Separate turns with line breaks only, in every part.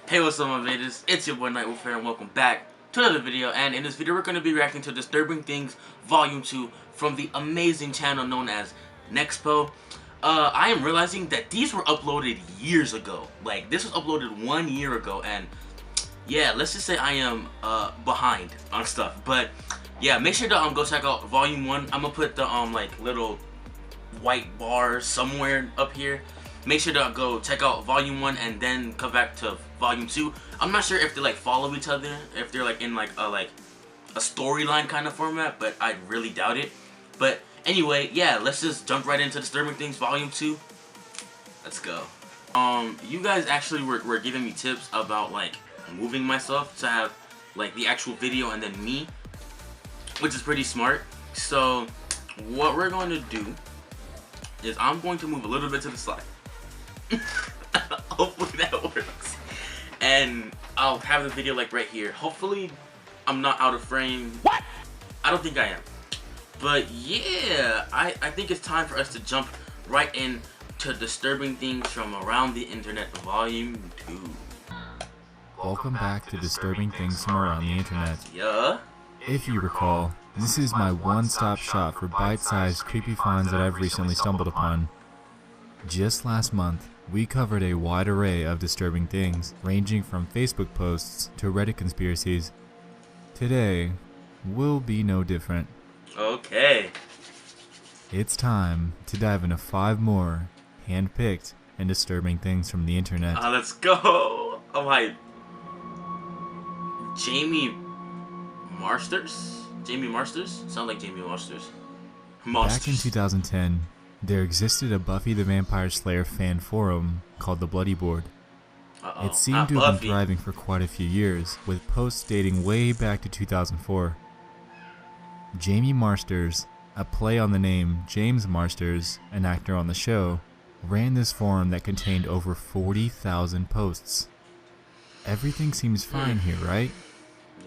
Hey, what's up, my invaders? It's your boy NightWolf here, and welcome back to another video. And in this video, we're going to be reacting to Disturbing Things Volume 2 from the amazing channel known as Nexpo. I am realizing that these were uploaded years ago. Like, this was uploaded 1 year ago, and yeah, let's just say I am behind on stuff. But yeah, make sure to go check out Volume 1. I'm gonna put the like little white bar somewhere up here. Make sure to go check out Volume 1 and then come back to Volume 2. I'm not sure if they like follow each other, if they're like in like a storyline kind of format, but I really doubt it. But anyway, yeah, let's just jump right into Disturbing Things Volume 2. Let's go. You guys actually were giving me tips about like moving myself to have like the actual video and then me, which is pretty smart. So what we're going to do is I'm going to move a little bit to the side. Hopefully that works. And I'll have the video like right here. Hopefully I'm not out of frame. What? I don't think I am. But yeah, I think it's time for us to jump right in to Disturbing Things from Around the Internet Volume 2.
Welcome back to Disturbing Things from Around the Internet.
Yeah?
If you recall, this is my one-stop shop for bite-sized creepy finds that I've recently stumbled upon. Just last month, we covered a wide array of disturbing things, ranging from Facebook posts to Reddit conspiracies. Today will be no different.
Okay.
It's time to dive into 5 more hand-picked and disturbing things from the internet.
Let's go. I'm hyped. Jamie Marsters? Jamie Marsters? Sound like Jamie Marsters.
Back in 2010, there existed a Buffy the Vampire Slayer fan forum called the Bloody Board. It seemed to have been thriving for quite a few years, with posts dating way back to 2004. Jamie Marsters, a play on the name James Marsters, an actor on the show, ran this forum that contained over 40,000 posts. Everything seems fine here, right?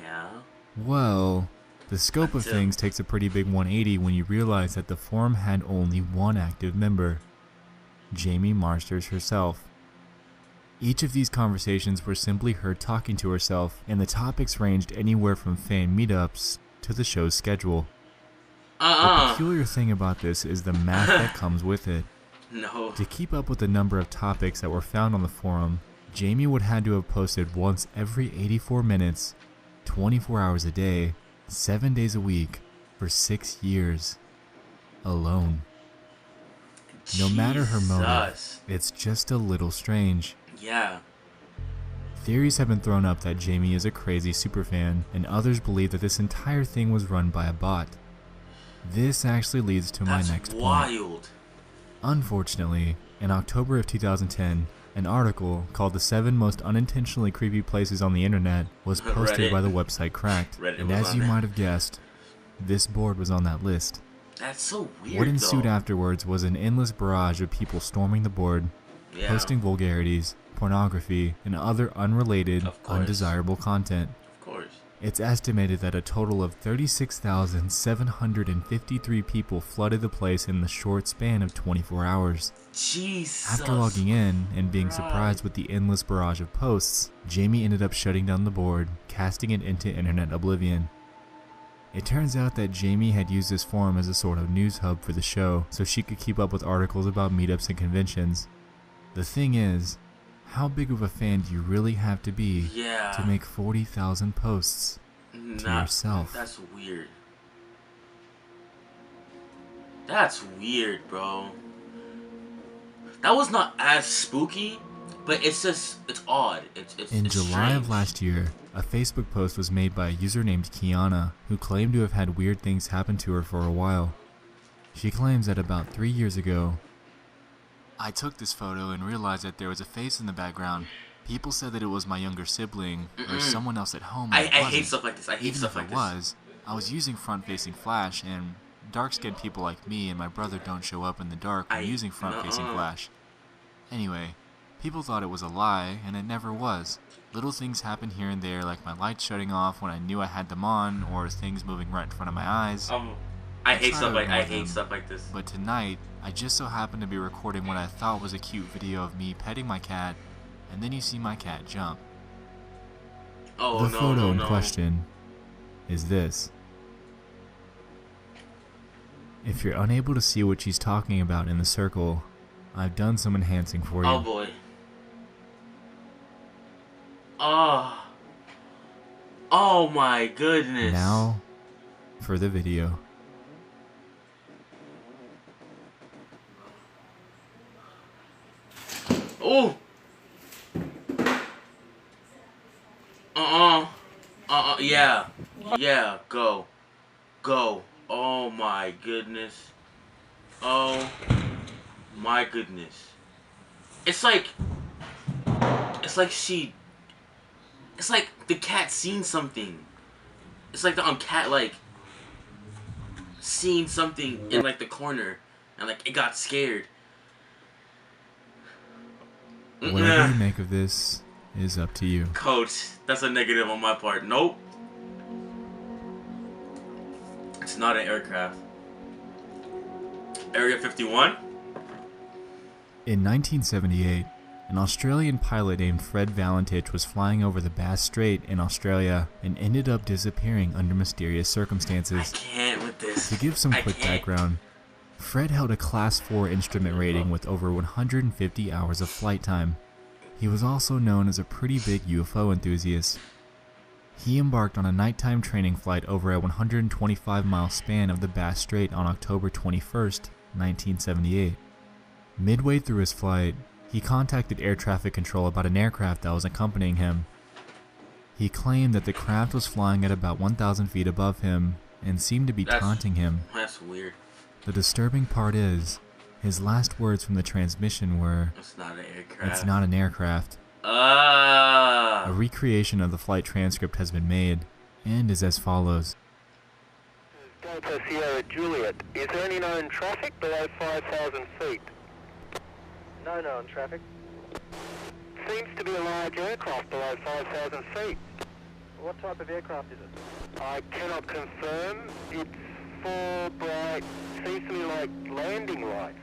Yeah.
Well, the scope of things takes a pretty big 180 when you realize that the forum had only one active member, Jamie Marsters herself. Each of these conversations were simply her talking to herself, and the topics ranged anywhere from fan meetups to the show's schedule. The peculiar thing about this is the math that comes with it.
No.
To keep up with the number of topics that were found on the forum, Jamie would have to have posted once every 84 minutes, 24 hours a day, 7 days a week, for 6 years. Alone. No matter her motive, it's just a little strange.
Yeah.
Theories have been thrown up that Jamie is a crazy superfan, and others believe that this entire thing was run by a bot. This actually leads to my next point.
Wild.
Unfortunately, in October of 2010, an article called The 7 Most Unintentionally Creepy Places on the Internet was posted by the website Cracked, and as you might have guessed, this board was on that list.
That's so weird.
What ensued afterwards was an endless barrage of people storming the board, posting vulgarities, pornography, and other unrelated, undesirable content.
Of course.
It's estimated that a total of 36,753 people flooded the place in the short span of 24 hours.
Jesus.
After logging in and being surprised with the endless barrage of posts, Jamie ended up shutting down the board, casting it into internet oblivion. It turns out that Jamie had used this forum as a sort of news hub for the show, so she could keep up with articles about meetups and conventions. The thing is, how big of a fan do you really have to be to make 40,000 posts to yourself?
That's weird. That's weird, bro. That was not as spooky, but it's odd.
In July of last year, a Facebook post was made by a user named Kiana, who claimed to have had weird things happen to her for a while. She claims that about 3 years ago, I took this photo and realized that there was a face in the background. People said that it was my younger sibling or someone else at home.
I hate stuff like this. I hate stuff like this.
I was using front-facing flash, and dark-skinned people like me and my brother don't show up in the dark when using front-facing flash. Anyway, people thought it was a lie, and it never was. Little things happen here and there, like my lights shutting off when I knew I had them on, or things moving right in front of my eyes.
I hate stuff like this.
But tonight, I just so happened to be recording what I thought was a cute video of me petting my cat, and then you see my cat jump.
Oh,
the photo in question is this. If you're unable to see what she's talking about in the circle, I've done some enhancing for you.
Oh boy. Oh. Oh my goodness.
Now, for the video.
Oh. Yeah. Yeah, go. Go. Oh my goodness. Oh my goodness. It's like the cat seen something. It's like the cat like seen something in like the corner and like it got scared.
Whatever you make of this is up to you.
Coach, that's a negative on my part. Nope. It's not an aircraft. Area 51?
In 1978, an Australian pilot named Fred Valentich was flying over the Bass Strait in Australia and ended up disappearing under mysterious circumstances.
I can't with this.
To give some quick background, Fred held a Class 4 instrument rating with over 150 hours of flight time. He was also known as a pretty big UFO enthusiast. He embarked on a nighttime training flight over a 125-mile span of the Bass Strait on October 21st, 1978. Midway through his flight, he contacted air traffic control about an aircraft that was accompanying him. He claimed that the craft was flying at about 1,000 feet above him and seemed to be taunting him.
That's weird.
The disturbing part is, his last words from the transmission were,
"It's not an aircraft."
It's not an aircraft. A recreation of the flight transcript has been made, and is as follows.
Delta Sierra Juliet, is there any known traffic below 5,000 feet? No known traffic. Seems to be a large aircraft below 5,000 feet. What type of aircraft is it? I cannot confirm. It's four bright, seems to me like landing lights.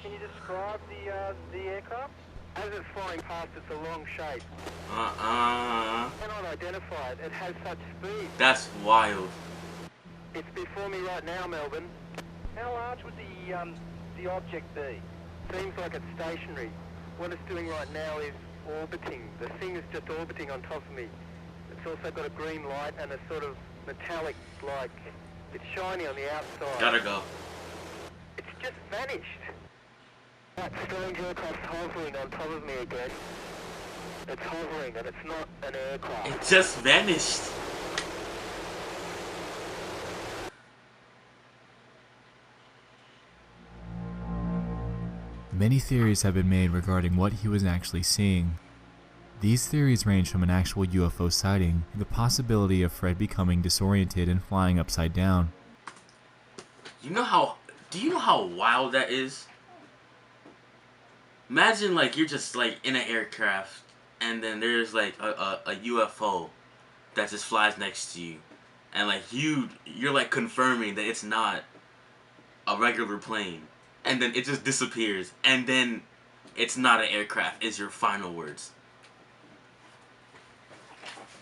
Can you describe the aircraft? As it's flying past, it's a long shape. I cannot identify it. It has such speed.
That's wild.
It's before me right now, Melbourne. How large would the object be? Seems like it's stationary. What it's doing right now is orbiting. The thing is just orbiting on top of me. It's also got a green light and a sort of metallic, like, it's shiny on the outside.
Gotta go.
It's just vanished. That strange aircraft's hovering on top of me again. It's hovering and it's not an aircraft.
It just vanished.
Many theories have been made regarding what he was actually seeing. These theories range from an actual UFO sighting to the possibility of Fred becoming disoriented and flying upside down.
Do you know how wild that is? Imagine like you're just like in an aircraft and then there's like a UFO that just flies next to you, and like you're like confirming that it's not a regular plane, and then it just disappears, and then it's not an aircraft is your final words.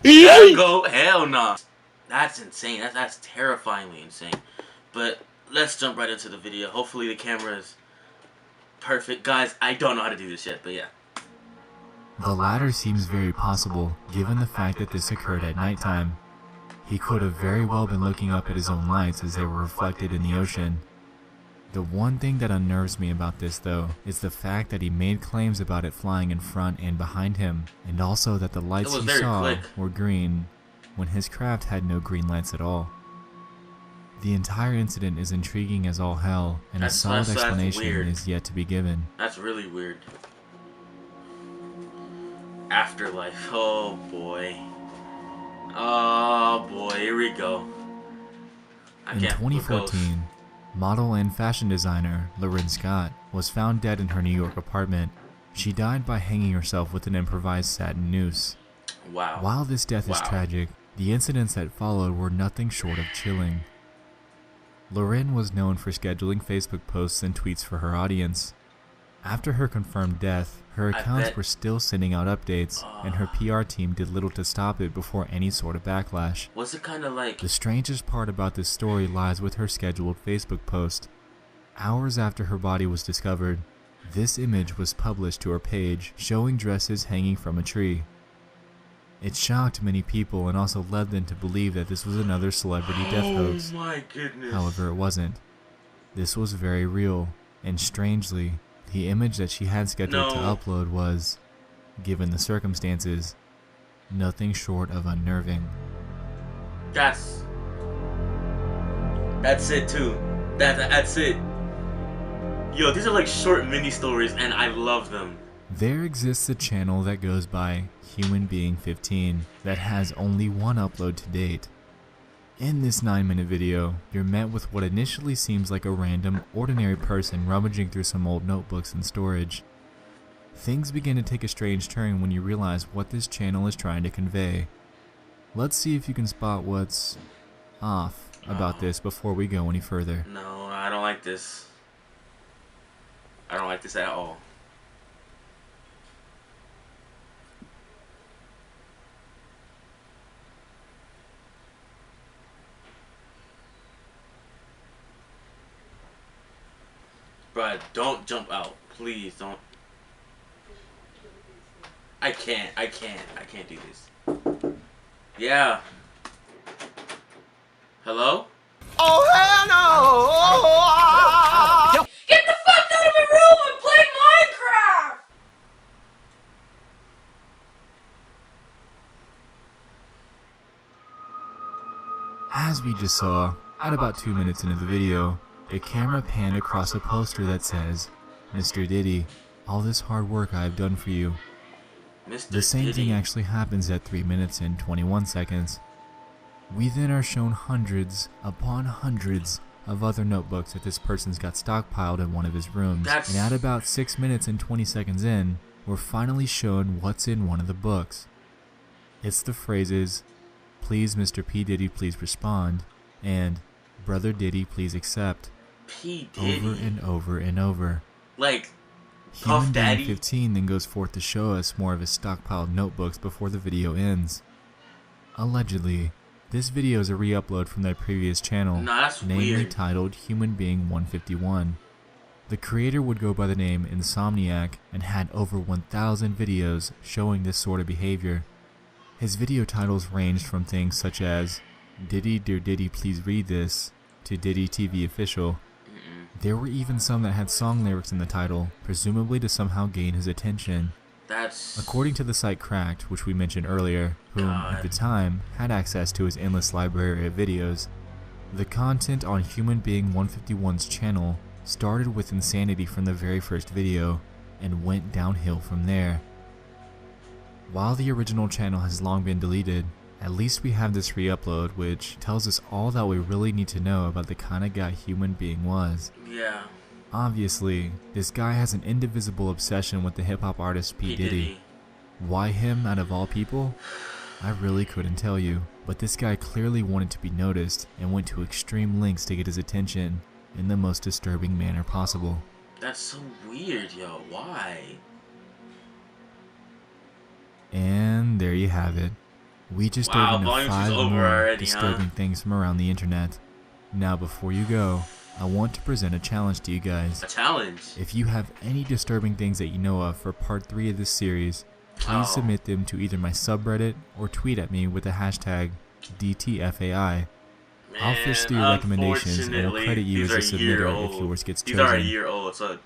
Go hell no. That's insane. That's terrifyingly insane. But let's jump right into the video. Hopefully the camera is perfect. Guys, I don't know how to do this yet, but yeah.
The latter seems very possible, given the fact that this occurred at nighttime. He could have very well been looking up at his own lights as they were reflected in the ocean. The one thing that unnerves me about this, though, is the fact that he made claims about it flying in front and behind him, and also that the lights he saw were green, when his craft had no green lights at all. The entire incident is intriguing as all hell, and a solid explanation is yet to be given.
That's really weird. Afterlife. Oh boy. Oh boy, here we go.
In 2014, model and fashion designer Lauren Scott was found dead in her New York apartment. She died by hanging herself with an improvised satin noose.
Wow.
While this death is tragic, the incidents that followed were nothing short of chilling. Lauren was known for scheduling Facebook posts and tweets for her audience. After her confirmed death, her accounts were still sending out updates, and her PR team did little to stop it before any sort of backlash.
Was it kind of like...
The strangest part about this story lies with her scheduled Facebook post. Hours after her body was discovered, this image was published to her page showing dresses hanging from a tree. It shocked many people and also led them to believe that this was another celebrity death hoax.
Oh my goodness.
However, it wasn't. This was very real, and strangely, the image that she had scheduled to upload was, given the circumstances, nothing short of unnerving.
That's it too. That's it. Yo, these are like short mini stories and I love them.
There exists a channel that goes by Human Being 15 that has only one upload to date. In this 9-minute video, you're met with what initially seems like a random, ordinary person rummaging through some old notebooks and storage. Things begin to take a strange turn when you realize what this channel is trying to convey. Let's see if you can spot what's off about this before we go any further.
No, I don't like this. I don't like this at all. Bruh, don't jump out. Please don't. I can't do this. Yeah. Hello?
Oh, hell no!
Get the fuck out of my room! I'm playing Minecraft!
As we just saw, at about 2 minutes into the video, the camera panned across a poster that says, "Mr. Diddy, all this hard work I have done for you." The same thing actually happens at 3 minutes and 21 seconds. We then are shown hundreds upon hundreds of other notebooks that this person's got stockpiled in one of his rooms. And at about 6 minutes and 20 seconds in, we're finally shown what's in one of the books. It's the phrases, "Please Mr. P. Diddy, please respond," and "Brother Diddy, please accept."
P. Diddy.
Over and over and over.
Like,
Human Being 15 then goes forth to show us more of his stockpiled notebooks before the video ends. Allegedly, this video is a re-upload from their previous channel, namely
weird.
Titled Human Being 151. The creator would go by the name Insomniac and had over 1,000 videos showing this sort of behavior. His video titles ranged from things such as "Diddy, Dear Diddy, Please Read This" to "Diddy TV Official." There were even some that had song lyrics in the title, presumably to somehow gain his attention. According to the site Cracked, which we mentioned earlier, whom at the time had access to his endless library of videos, the content on Human Being 151's channel started with insanity from the very first video and went downhill from there. While the original channel has long been deleted, at least we have this re-upload, which tells us all that we really need to know about the kind of guy Human Being was.
Yeah.
Obviously, this guy has an indivisible obsession with the hip-hop artist P. Diddy. Why him out of all people? I really couldn't tell you, but this guy clearly wanted to be noticed and went to extreme lengths to get his attention in the most disturbing manner possible.
That's so weird, yo. Why?
And there you have it. We just dove into 5 more disturbing things from around the internet. Now before you go, I want to present a challenge to you guys.
A challenge?
If you have any disturbing things that you know of for part 3 of this series, please submit them to either my subreddit or tweet at me with the hashtag DTFAI. I'll fish through your recommendations and will credit you as a submitter if yours gets chosen.
These are a year old, so...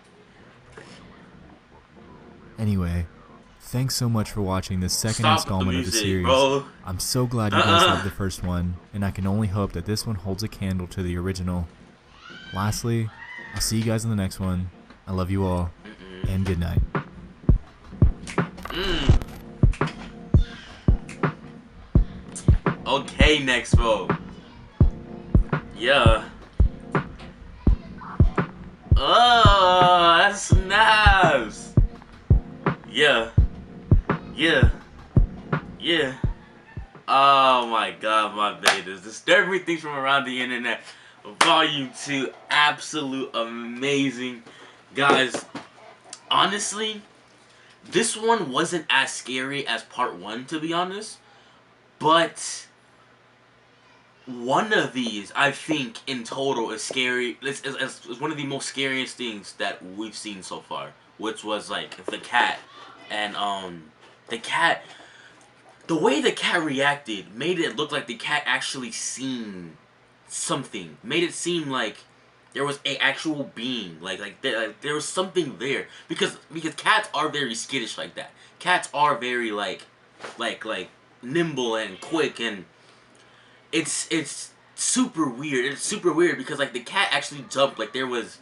Anyway, thanks so much for watching this second installment of the series. Bro. I'm so glad you guys loved the first one, and I can only hope that this one holds a candle to the original. Lastly, I'll see you guys in the next one. I love you all, and good night.
Okay, Nexpo. Yeah. Oh, that snaps. Yeah. Yeah. Yeah. Oh my god, my betas. Disturbing things from around the internet. Volume 2. Absolute amazing. Guys, honestly, this one wasn't as scary as part 1, to be honest. But one of these, I think, in total is scary. It's one of the most scariest things that we've seen so far. Which was, like, the cat. And, the cat... The way the cat reacted made it look like the cat actually seen something. Made it seem like there was a actual being. Like there was something there. Because cats are very skittish like that. Cats are very, like nimble and quick, and it's super weird. It's super weird because, like, the cat actually jumped like there was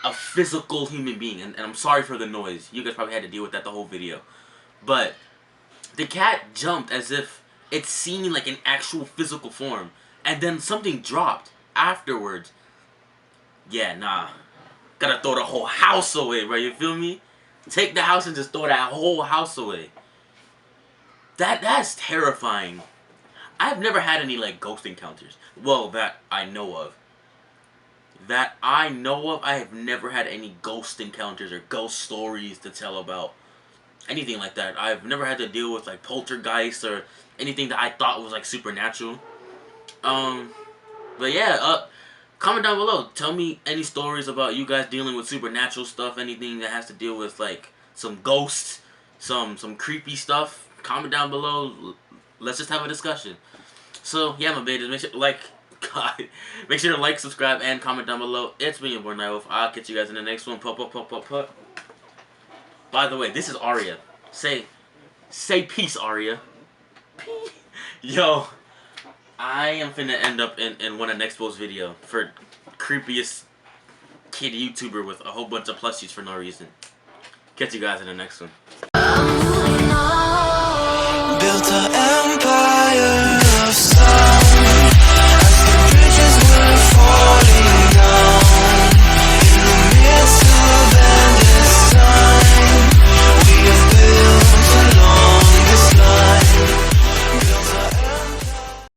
a physical human being. And I'm sorry for the noise. You guys probably had to deal with that the whole video. But the cat jumped as if it's seen, like, an actual physical form. And then something dropped afterwards. Yeah, nah. Gotta throw the whole house away, bro. You feel me? Take the house and just throw that whole house away. That's terrifying. I've never had any, like, ghost encounters. Well, that I know of. I have never had any ghost encounters or ghost stories to tell about. Anything like that. I've never had to deal with, like, poltergeists or anything that I thought was, like, supernatural. But yeah, comment down below. Tell me any stories about you guys dealing with supernatural stuff. Anything that has to deal with, like, some ghosts, some creepy stuff. Comment down below. Let's just have a discussion. So yeah, my babies, make sure to like, make sure to like, subscribe, and comment down below. It's me, your boy NightWolf. I'll catch you guys in the next one. By the way, this is Aria. Say peace, Aria. Peace. Yo, I am finna end up in one of Nexpo's video for creepiest kid YouTuber with a whole bunch of plushies for no reason. Catch you guys in the next one.